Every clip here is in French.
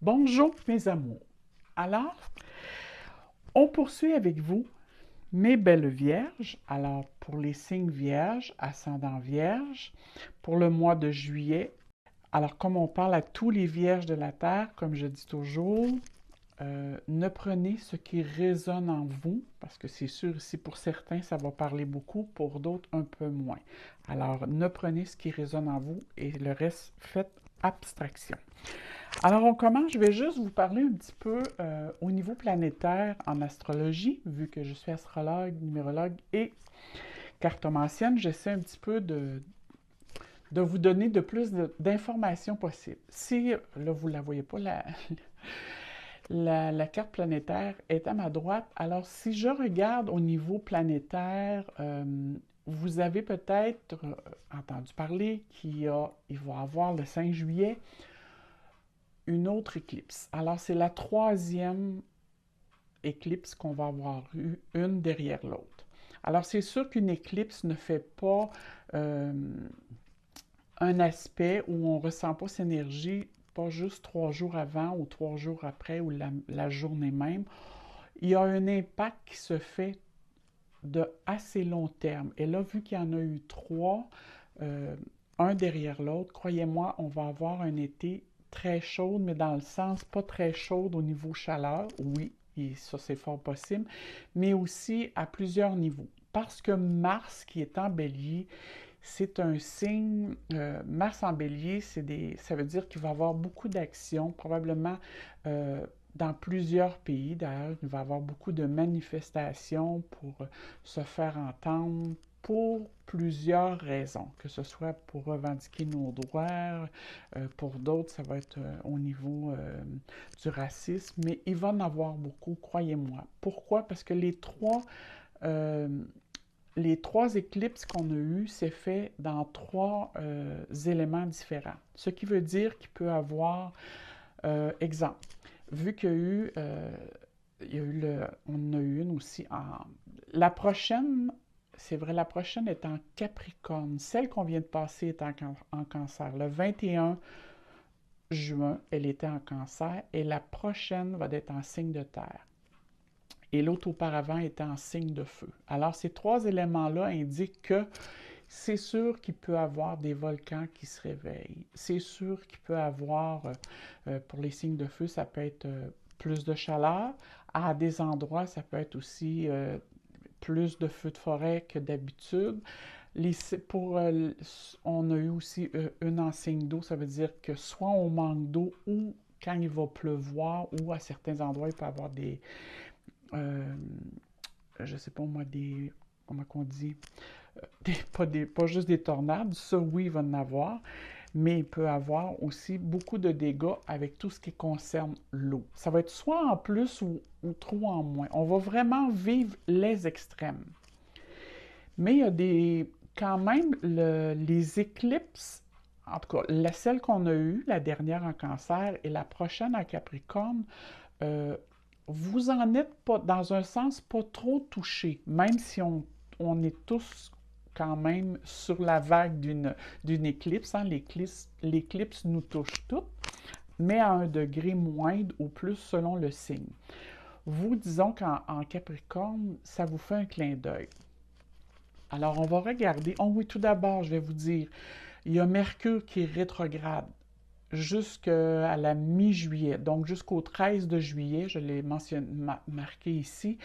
Bonjour mes amours. Alors, on poursuit avec vous mes belles vierges. Alors, pour les signes vierges, ascendant vierge, pour le mois de juillet. Alors, comme on parle à tous les vierges de la Terre, comme je dis toujours, ne prenez ce qui résonne en vous, parce que c'est sûr ici pour certains, ça va parler beaucoup, pour d'autres un peu moins. Alors, ne prenez ce qui résonne en vous et le reste, faites abstraction. Alors, on commence. Je vais juste vous parler un petit peu au niveau planétaire en astrologie, vu que je suis astrologue, numérologue et cartomancienne. J'essaie un petit peu de vous donner de plus d'informations possibles. Si, là, vous ne la voyez pas, la carte planétaire est à ma droite. Alors, si je regarde au niveau planétaire, vous avez peut-être entendu parler il va y avoir le 5 juillet une autre éclipse. Alors, c'est la troisième éclipse qu'on va avoir eu une derrière l'autre. Alors, c'est sûr qu'une éclipse ne fait pas un aspect où on ne ressent pas cette énergie, pas juste 3 jours avant ou 3 jours après ou la journée même. Il y a un impact qui se fait de assez long terme. Et là, vu qu'il y en a eu trois, un derrière l'autre, croyez-moi, on va avoir un été très chaud, mais dans le sens pas très chaud au niveau chaleur, oui, et ça c'est fort possible, mais aussi à plusieurs niveaux. Parce que Mars, qui est en bélier, c'est un signe, Mars en bélier, ça veut dire qu'il va y avoir beaucoup d'actions, probablement dans plusieurs pays. D'ailleurs, il va y avoir beaucoup de manifestations pour se faire entendre pour plusieurs raisons, que ce soit pour revendiquer nos droits, pour d'autres, ça va être au niveau du racisme, mais il va en avoir beaucoup, croyez-moi. Pourquoi? Parce que euh, les trois éclipses qu'on a eues, c'est fait dans trois éléments différents. Ce qui veut dire qu'il peut avoir, exemple, vu qu'il y a eu, on en a eu une aussi en... La prochaine, c'est vrai, la prochaine est en Capricorne. Celle qu'on vient de passer est en Cancer. Le 21 juin, elle était en Cancer et la prochaine va être en signe de terre et l'autre auparavant était en signe de feu. Alors, ces trois éléments-là indiquent que c'est sûr qu'il peut y avoir des volcans qui se réveillent. C'est sûr qu'il peut y avoir, pour les signes de feu, ça peut être plus de chaleur. À des endroits, ça peut être aussi plus de feux de forêt que d'habitude. On a eu aussi une en signe d'eau, ça veut dire que soit on manque d'eau ou quand il va pleuvoir ou à certains endroits, il peut y avoir euh, je sais pas moi, comment qu'on dit, pas juste des tornades, ça oui, il va en avoir, mais il peut avoir aussi beaucoup de dégâts avec tout ce qui concerne l'eau. Ça va être soit en plus ou trop en moins. On va vraiment vivre les extrêmes. Mais il y a quand même, les éclipses, en tout cas, celle qu'on a eue, la dernière en Cancer et la prochaine en Capricorne, euh, vous en êtes pas, dans un sens, pas trop touché, même si on est tous quand même sur la vague d'une éclipse. Hein. L'éclipse nous touche toutes, mais à un degré moindre ou plus selon le signe. Vous, disons qu'en Capricorne, ça vous fait un clin d'œil. Alors, on va regarder. Oh oui, tout d'abord, je vais vous dire, il y a Mercure qui est rétrograde jusqu'à la mi-juillet, donc jusqu'au 13 de juillet, je l'ai marqué ici,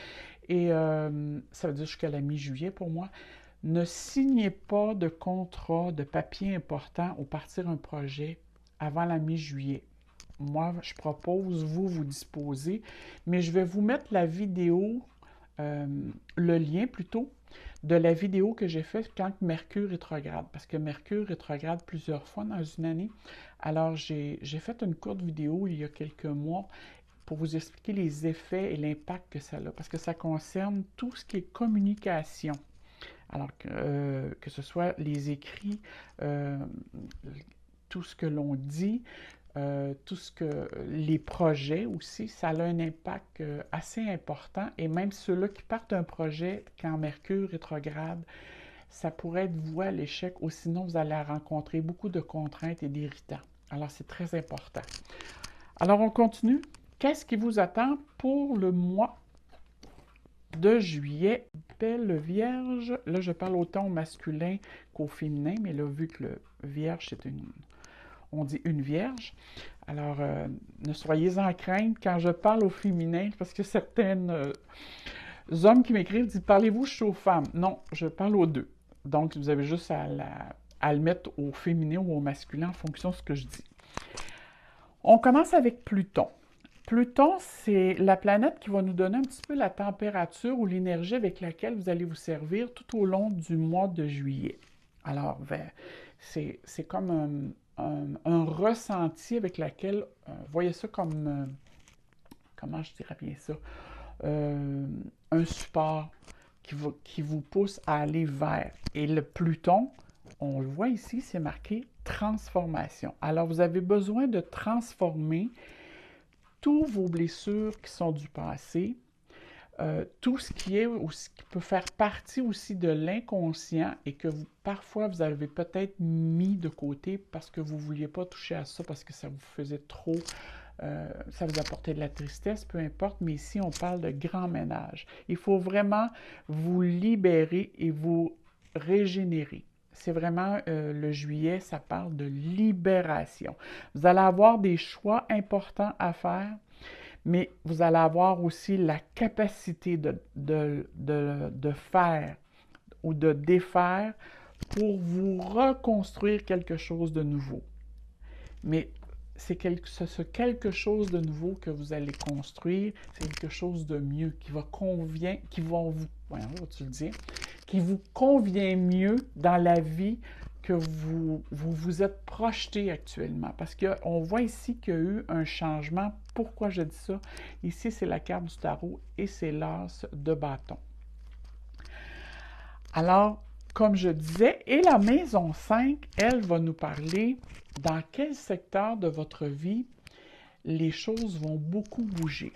et ça veut dire jusqu'à la mi-juillet pour moi. Ne signez pas de contrat, de papier important ou partir un projet avant la mi-juillet. Moi, je propose, vous disposez, mais je vais vous mettre la vidéo, euh, le lien plutôt, de la vidéo que j'ai faite quand Mercure rétrograde, parce que Mercure rétrograde plusieurs fois dans une année. Alors, j'ai fait une courte vidéo il y a quelques mois pour vous expliquer les effets et l'impact que ça a, parce que ça concerne tout ce qui est communication. Alors, que ce soit les écrits, euh, tout ce que l'on dit, tout ce que les projets aussi, ça a un impact assez important. Et même ceux-là qui partent d'un projet quand Mercure rétrograde, ça pourrait être voué à l'échec ou sinon vous allez rencontrer beaucoup de contraintes et d'irritants. Alors c'est très important. Alors, on continue. Qu'est-ce qui vous attend pour le mois de juillet? Belle Vierge. Là, je parle autant au masculin qu'au féminin, mais là, vu que le Vierge, on dit une Vierge. Alors, ne soyez en crainte quand je parle au féminin, parce que certains hommes qui m'écrivent disent, parlez-vous, je suis aux femmes. Non, je parle aux deux. Donc, vous avez juste à le mettre au féminin ou au masculin en fonction de ce que je dis. On commence avec Pluton. Pluton, c'est la planète qui va nous donner un petit peu la température ou l'énergie avec laquelle vous allez vous servir tout au long du mois de juillet. Alors, c'est comme un ressenti avec lequel, voyez ça comme, comment je dirais bien ça, un support qui vous pousse à aller vers. Et le Pluton, on le voit ici, c'est marqué transformation. Alors, vous avez besoin de transformer toutes vos blessures qui sont du passé, tout ce qui est ou ce qui peut faire partie aussi de l'inconscient et que parfois vous avez peut-être mis de côté parce que vous ne vouliez pas toucher à ça, parce que ça vous faisait trop, ça vous apportait de la tristesse, peu importe, mais ici on parle de grand ménage. Il faut vraiment vous libérer et vous régénérer. C'est vraiment le juillet, ça parle de libération. Vous allez avoir des choix importants à faire, mais vous allez avoir aussi la capacité de faire ou de défaire pour vous reconstruire quelque chose de nouveau. Mais c'est ce quelque chose de nouveau que vous allez construire, c'est quelque chose de mieux, qui vous convient mieux dans la vie que vous êtes projeté actuellement. Parce qu'on voit ici qu'il y a eu un changement. Pourquoi je dis ça? Ici, c'est la carte du tarot et c'est l'as de bâton. Alors, comme je disais, et la maison 5, elle va nous parler dans quel secteur de votre vie les choses vont beaucoup bouger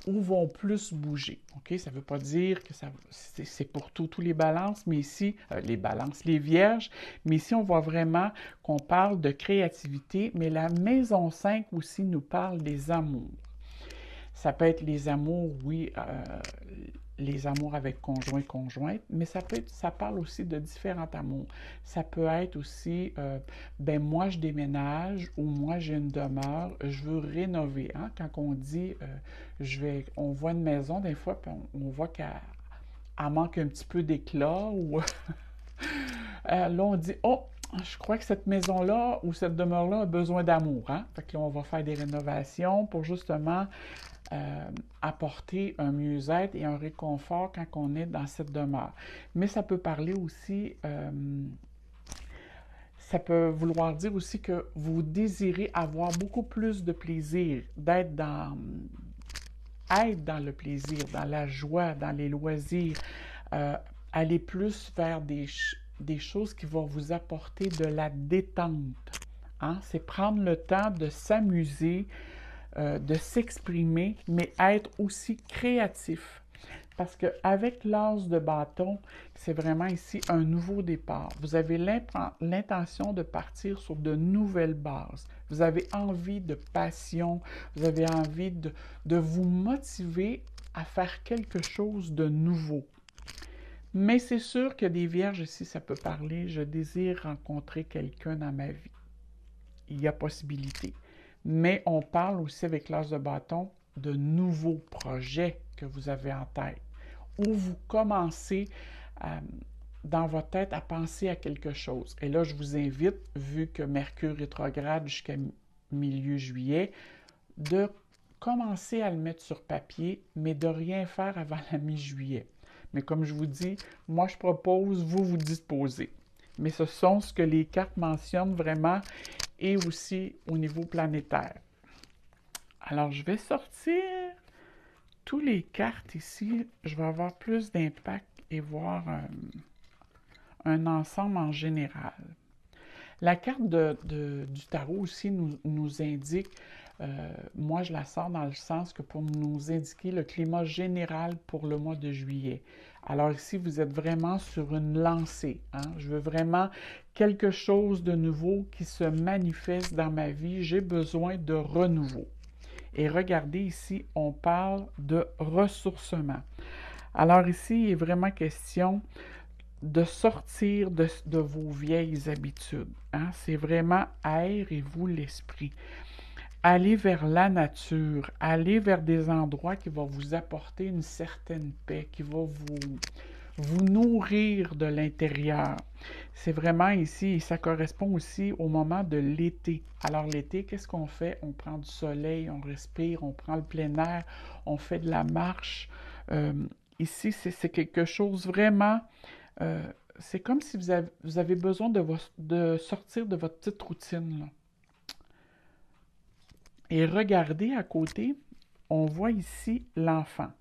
ou vont plus bouger. OK? Ça ne veut pas dire que c'est pour tous les balances, mais ici, les vierges, mais ici, on voit vraiment qu'on parle de créativité, mais la maison 5 aussi nous parle des amours. Ça peut être les amours, oui, les amours avec conjoint, conjointe, mais ça parle aussi de différents amours. Ça peut être aussi, moi je déménage ou moi j'ai une demeure, je veux rénover. Hein? Quand on dit, on voit une maison des fois, puis on voit qu'elle manque un petit peu d'éclat ou là on dit, oh, je crois que cette maison-là ou cette demeure-là a besoin d'amour. Hein? Fait que là, on va faire des rénovations pour justement apporter un mieux-être et un réconfort quand on est dans cette demeure. Mais ça peut parler aussi, ça peut vouloir dire aussi que vous désirez avoir beaucoup plus de plaisir, être dans le plaisir, dans la joie, dans les loisirs, aller plus vers des choses qui vont vous apporter de la détente. Hein? C'est prendre le temps de s'amuser, de s'exprimer, mais être aussi créatif. Parce qu'avec l'as de bâton, c'est vraiment ici un nouveau départ. Vous avez l'intention de partir sur de nouvelles bases. Vous avez envie de passion, vous avez envie de vous motiver à faire quelque chose de nouveau. Mais c'est sûr que des vierges ici, ça peut parler, je désire rencontrer quelqu'un dans ma vie. Il y a possibilité. Mais on parle aussi avec l'as de bâton de nouveaux projets que vous avez en tête, où vous commencez dans votre tête à penser à quelque chose. Et là, je vous invite, vu que Mercure rétrograde jusqu'à milieu juillet, de commencer à le mettre sur papier, mais de rien faire avant la mi-juillet. Mais comme je vous dis, moi je propose, vous disposez. Mais ce sont ce que les cartes mentionnent vraiment et aussi au niveau planétaire. Alors, je vais sortir toutes les cartes ici. Je vais avoir plus d'impact et voir un ensemble en général. La carte du tarot aussi nous indique Moi, je la sors dans le sens que pour nous indiquer le climat général pour le mois de juillet. Alors ici, vous êtes vraiment sur une lancée, hein. Je veux vraiment quelque chose de nouveau qui se manifeste dans ma vie. J'ai besoin de renouveau. Et regardez ici, on parle de ressourcement. Alors ici, il est vraiment question de sortir de vos vieilles habitudes, hein. C'est vraiment aérez-vous l'esprit. Allez vers la nature, allez vers des endroits qui vont vous apporter une certaine paix, qui vont vous nourrir de l'intérieur. C'est vraiment ici, et ça correspond aussi au moment de l'été. Alors l'été, qu'est-ce qu'on fait? On prend du soleil, on respire, on prend le plein air, on fait de la marche. Euh, Ici, c'est quelque chose vraiment... euh, c'est comme si vous avez besoin de sortir de votre petite routine, là. Et regardez à côté, on voit ici l'enfant.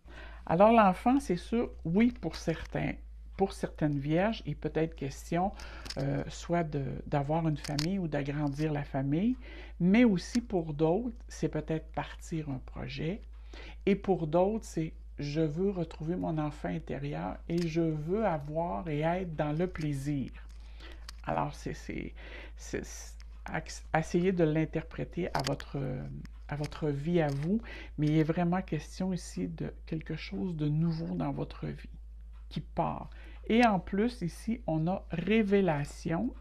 Alors l'enfant, c'est sûr, oui, pour certaines vierges, il peut être question soit d'avoir une famille ou d'agrandir la famille, mais aussi pour d'autres, c'est peut-être partir un projet. Et pour d'autres, c'est je veux retrouver mon enfant intérieur et je veux avoir et être dans le plaisir. Alors, essayez de l'interpréter à votre vie à vous, mais il est vraiment question ici de quelque chose de nouveau dans votre vie qui part. Et en plus, ici, on a révélation.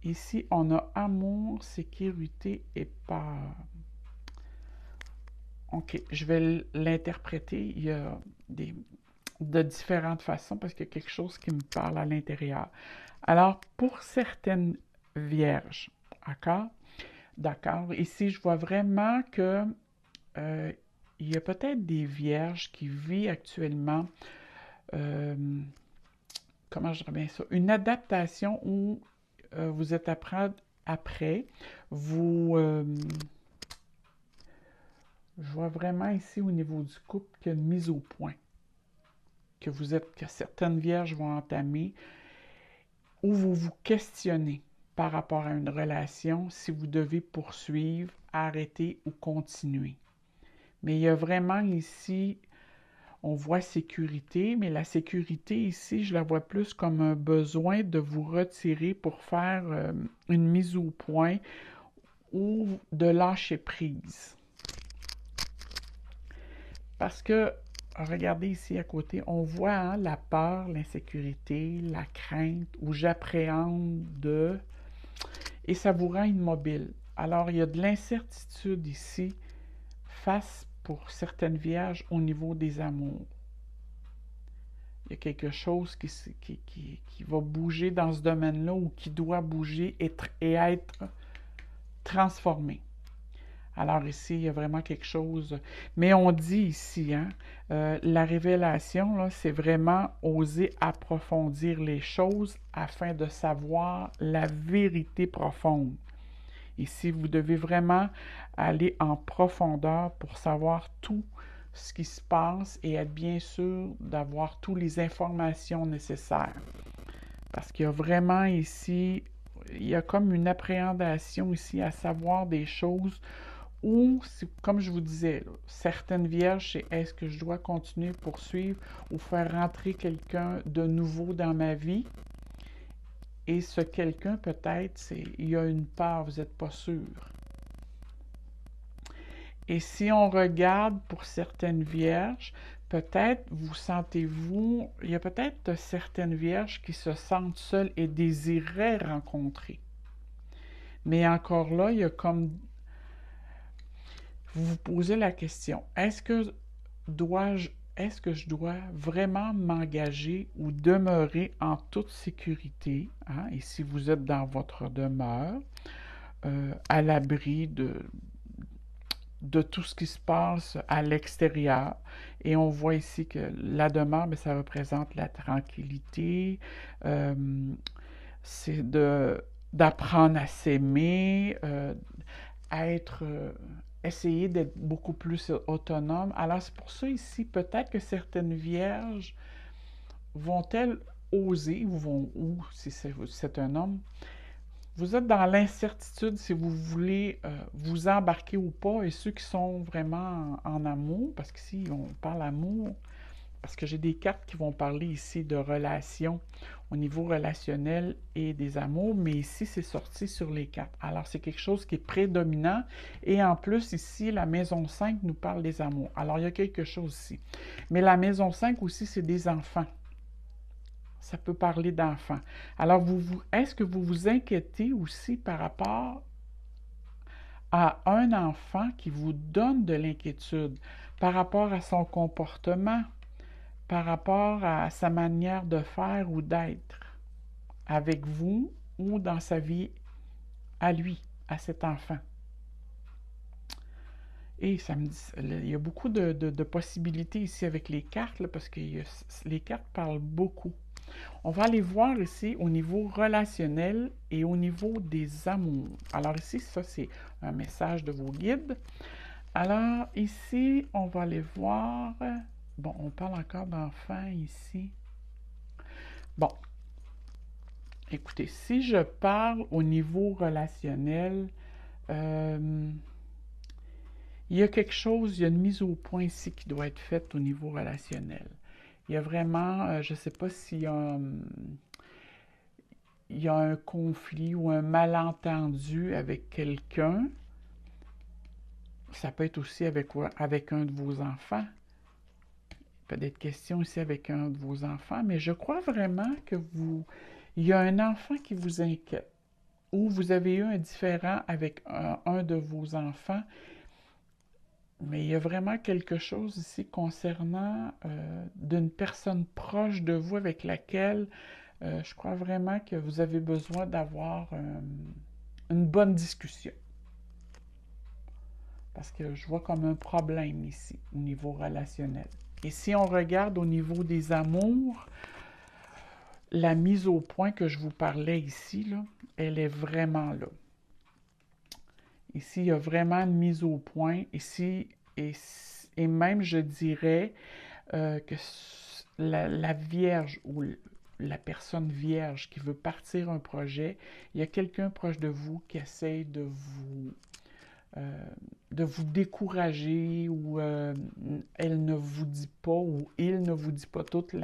Ici, on a amour, sécurité et peur. OK, je vais l'interpréter. Il y a de différentes façons parce qu'il y a quelque chose qui me parle à l'intérieur. Alors, pour certaines vierges, d'accord? D'accord. Ici, je vois vraiment que il y a peut-être des vierges qui vivent actuellement, euh, comment je dirais bien ça, une adaptation où vous êtes après, vous, je vois vraiment ici au niveau du couple qu'il y a une mise au point, que certaines vierges vont entamer, où vous vous questionnez par rapport à une relation, si vous devez poursuivre, arrêter ou continuer. Mais il y a vraiment ici, on voit sécurité, mais la sécurité ici, je la vois plus comme un besoin de vous retirer pour faire une mise au point ou de lâcher prise. Parce que, regardez ici à côté, on voit hein, la peur, l'insécurité, la crainte, où j'appréhende de... Et ça vous rend immobile. Alors, il y a de l'incertitude ici face pour certaines vierges au niveau des amours. Il y a quelque chose qui va bouger dans ce domaine-là ou qui doit bouger et être transformé. Alors ici, il y a vraiment quelque chose. Mais on dit ici, hein, la révélation, là, c'est vraiment oser approfondir les choses afin de savoir la vérité profonde. Ici, vous devez vraiment aller en profondeur pour savoir tout ce qui se passe et être bien sûr d'avoir toutes les informations nécessaires. Parce qu'il y a vraiment ici, il y a comme une appréhendation ici à savoir des choses ou, comme je vous disais, là, certaines vierges, c'est est-ce que je dois continuer, poursuivre ou faire rentrer quelqu'un de nouveau dans ma vie? Et ce quelqu'un, peut-être, il y a une peur, vous n'êtes pas sûr. Et si on regarde pour certaines vierges, peut-être vous sentez-vous, il y a peut-être certaines vierges qui se sentent seules et désiraient rencontrer. Mais encore là, il y a comme vous vous posez la question, est-ce que je dois vraiment m'engager ou demeurer en toute sécurité, hein, et si vous êtes dans votre demeure, à l'abri de tout ce qui se passe à l'extérieur. Et on voit ici que la demeure, mais ça représente la tranquillité, euh, c'est d'apprendre à s'aimer, à être, essayer d'être beaucoup plus autonome. Alors c'est pour ça ici, peut-être que certaines vierges vont-elles oser, ou si c'est un homme, Vous êtes dans l'incertitude si vous voulez vous embarquer ou pas, et ceux qui sont vraiment en amour, parce qu'ici on parle amour, parce que j'ai des cartes qui vont parler ici de relations au niveau relationnel et des amours, mais ici c'est sorti sur les cartes. Alors c'est quelque chose qui est prédominant, et en plus ici la maison 5 nous parle des amours. Alors il y a quelque chose ici. Mais la maison 5 aussi c'est des enfants. Ça peut parler d'enfants. Alors, est-ce que vous vous inquiétez aussi par rapport à un enfant qui vous donne de l'inquiétude, par rapport à son comportement, par rapport à sa manière de faire ou d'être avec vous ou dans sa vie à lui, à cet enfant? Et ça me dit, il y a beaucoup de possibilités ici avec les cartes, là, parce que les cartes parlent beaucoup. On va aller voir ici au niveau relationnel et au niveau des amours. Alors ici, ça c'est un message de vos guides. Alors ici, on va aller voir. Bon, on parle encore d'enfants ici. Bon, écoutez, si je parle au niveau relationnel, il y a quelque chose, il y a une mise au point ici qui doit être faite au niveau relationnel. Il y a vraiment, je ne sais pas s'il y a un conflit ou un malentendu avec quelqu'un. Ça peut être aussi avec un de vos enfants. Peut-être question aussi avec un de vos enfants, mais je crois vraiment que il y a un enfant qui vous inquiète, ou vous avez eu un différend avec un de vos enfants, mais il y a vraiment quelque chose ici concernant d'une personne proche de vous avec laquelle je crois vraiment que vous avez besoin d'avoir une bonne discussion. Parce que je vois comme un problème ici, au niveau relationnel. Et si on regarde au niveau des amours, la mise au point que je vous parlais ici, là, elle est vraiment là. Ici, il y a vraiment une mise au point. Ici, et même, je dirais que la Vierge ou la personne vierge qui veut partir un projet, il y a quelqu'un proche de vous qui essaye de vous décourager, ou elle ne vous dit pas, ou il ne vous dit pas toute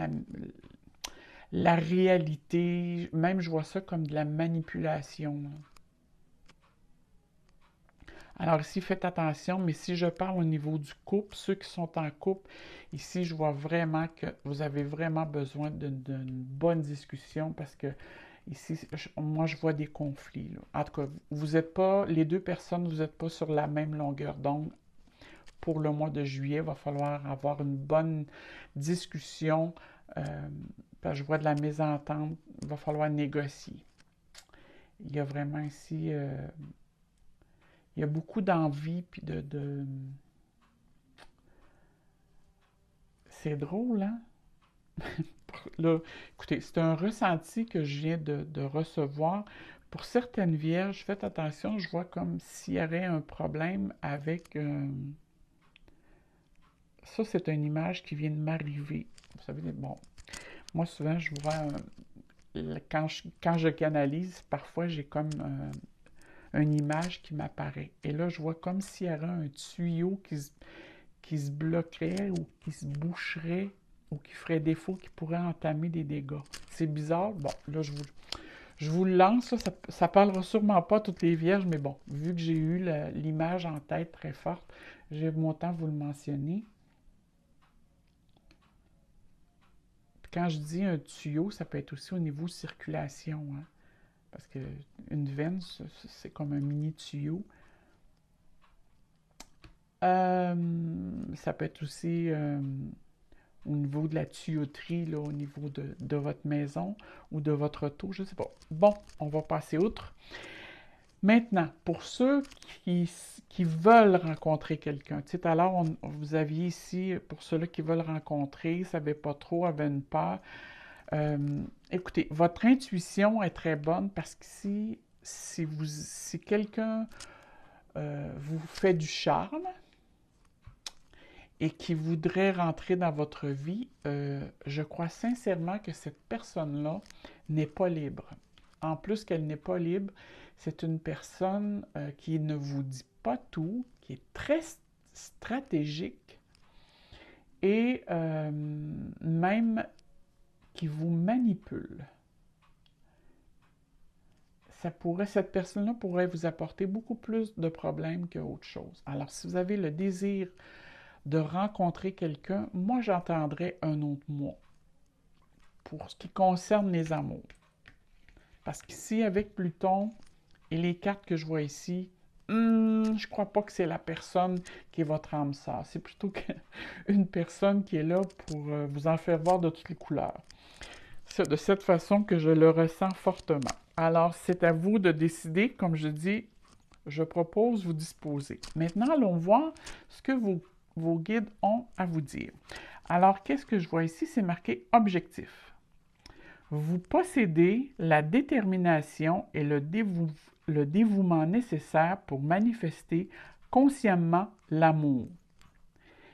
la réalité. Même je vois ça comme de la manipulation. Alors ici, faites attention, mais si je parle au niveau du couple, ceux qui sont en couple, ici, je vois vraiment que vous avez vraiment besoin d'une bonne discussion, parce que ici, moi, je vois des conflits, là. En tout cas, vous n'êtes pas, les deux personnes, vous n'êtes pas sur la même longueur d'onde. Pour le mois de juillet, il va falloir avoir une bonne discussion. Parce que je vois de la mésentente, il va falloir négocier. Il y a vraiment ici, il y a beaucoup d'envie, puis c'est drôle, hein? Là, écoutez, c'est un ressenti que je viens de recevoir. Pour certaines vierges, faites attention, je vois comme s'il y aurait un problème avec... ça, c'est une image qui vient de m'arriver. Vous savez, bon, moi, souvent, je vois... quand je canalise, parfois, j'ai comme une image qui m'apparaît. Et là, je vois comme s'il y avait un tuyau qui se bloquerait, ou qui se boucherait, ou qui ferait défaut, qui pourrait entamer des dégâts. C'est bizarre. Bon, là, je vous le lance. Ça parlera sûrement pas à toutes les vierges, mais bon, vu que j'ai eu l'image en tête très forte, j'ai mon temps vous le mentionner. Quand je dis un tuyau, ça peut être aussi au niveau circulation, hein, parce que une veine, c'est comme un mini tuyau. Ça peut être aussi au niveau de la tuyauterie, là, au niveau de votre maison ou de votre auto, je ne sais pas. Bon, on va passer outre. Maintenant, pour ceux qui veulent rencontrer quelqu'un, tu sais, tout à l'heure, vous aviez ici, pour ceux-là qui veulent rencontrer, ne savaient pas trop, avaient une peur. Écoutez, votre intuition est très bonne, parce que si quelqu'un vous fait du charme et qui voudrait rentrer dans votre vie, je crois sincèrement que cette personne-là n'est pas libre. en plus qu'elle n'est pas libre, c'est une personne qui ne vous dit pas tout, qui est très stratégique et même qui vous manipule. Cette personne-là pourrait vous apporter beaucoup plus de problèmes qu'autre chose. Alors, si vous avez le désir de rencontrer quelqu'un, moi, j'entendrai un autre mois pour ce qui concerne les amours. Parce qu'ici, avec Pluton et les cartes que je vois ici, je ne crois pas que c'est la personne qui est votre âme sœur. C'est plutôt une personne qui est là pour vous en faire voir de toutes les couleurs. C'est de cette façon que je le ressens fortement. Alors, c'est à vous de décider. Comme je dis, je propose, vous disposer. Maintenant, allons voir ce que vos guides ont à vous dire. Alors, qu'est-ce que je vois ici? C'est marqué « Objectif ». Vous possédez la détermination et le dévouement nécessaires pour manifester consciemment l'amour.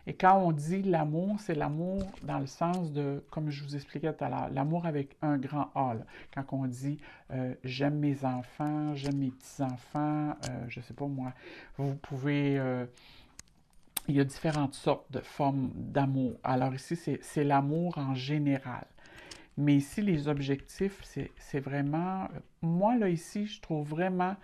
Et quand on dit l'amour, c'est l'amour dans le sens de, comme je vous expliquais tout à l'heure, l'amour avec un grand A. Là. Quand on dit j'aime mes enfants, j'aime mes petits-enfants, je ne sais pas moi, vous pouvez... il y a différentes sortes de formes d'amour. Alors ici, c'est l'amour en général. Mais ici, les objectifs, c'est vraiment... Moi, là, ici, je trouve vraiment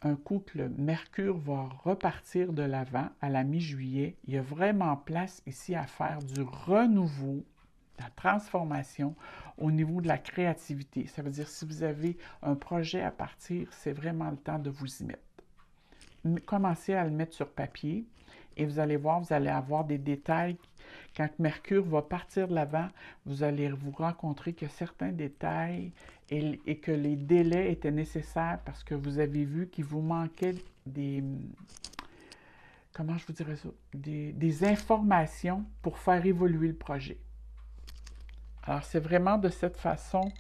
un coup que le Mercure va repartir de l'avant à la mi-juillet. Il y a vraiment place ici à faire du renouveau, de la transformation au niveau de la créativité. Ça veut dire si vous avez un projet à partir, c'est vraiment le temps de vous y mettre. Commencez à le mettre sur papier et vous allez voir, vous allez avoir des détails. Quand Mercure va partir de l'avant, vous allez vous rencontrer que certains détails et que les délais étaient nécessaires parce que vous avez vu qu'il vous manquait des... Comment je vous dirais ça? Des informations pour faire évoluer le projet. Alors, c'est vraiment de cette façon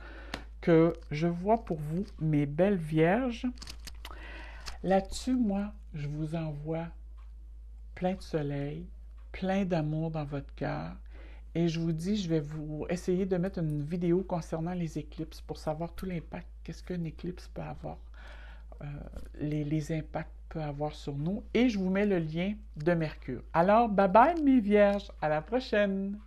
que je vois pour vous, mes belles vierges. Là-dessus, moi, je vous envoie plein de soleil, plein d'amour dans votre cœur. Et je vous dis, je vais vous essayer de mettre une vidéo concernant les éclipses pour savoir tout l'impact, qu'est-ce qu'une éclipse peut avoir, les impacts peut avoir sur nous. Et je vous mets le lien de Mercure. Alors, bye bye mes vierges, à la prochaine!